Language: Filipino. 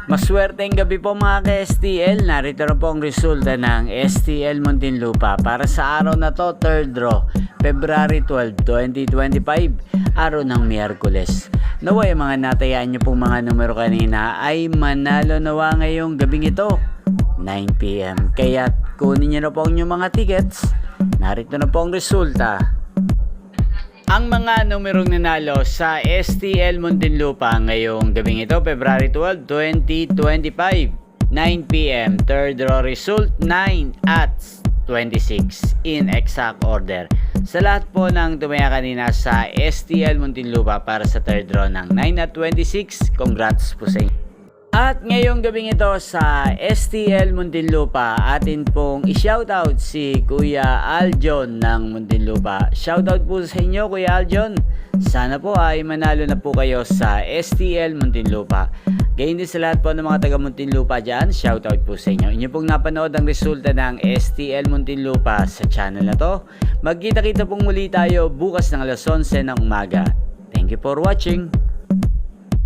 Maswerteng gabi po mga ka-STL. Narito na po ang resulta ng STL Muntinlupa para sa araw na to, 3rd draw, February 12, 2025, araw ng Miyerkules. Naway mga natayaan nyo pong mga numero kanina ay manalo nawa ngayong gabing ito, 9 PM. Kaya kunin nyo na po ang inyong mga tickets. Narito na po ang resulta. Ang mga numerong nanalo sa STL Muntinlupa ngayong gabing ito, February 12, 2025, 9 PM, 3rd draw result 9 at 26 in exact order. Sa lahat po ng tumaya kanina sa STL Muntinlupa para sa 3rd draw ng 9 at 26, congrats po sa inyo. At ngayong gabing ito sa STL Muntinlupa, atin pong i-shoutout si Kuya Aljon ng Muntinlupa. Shoutout po sa inyo Kuya Aljon. Sana po ay manalo na po kayo sa STL Muntinlupa. Gayon din sa lahat po ng mga taga Muntinlupa dyan, shoutout po sa inyo. Inyo pong napanood ang resulta ng STL Muntinlupa sa channel na to. Magkita-kita pong muli tayo bukas ng alas 11 ng umaga. Thank you for watching.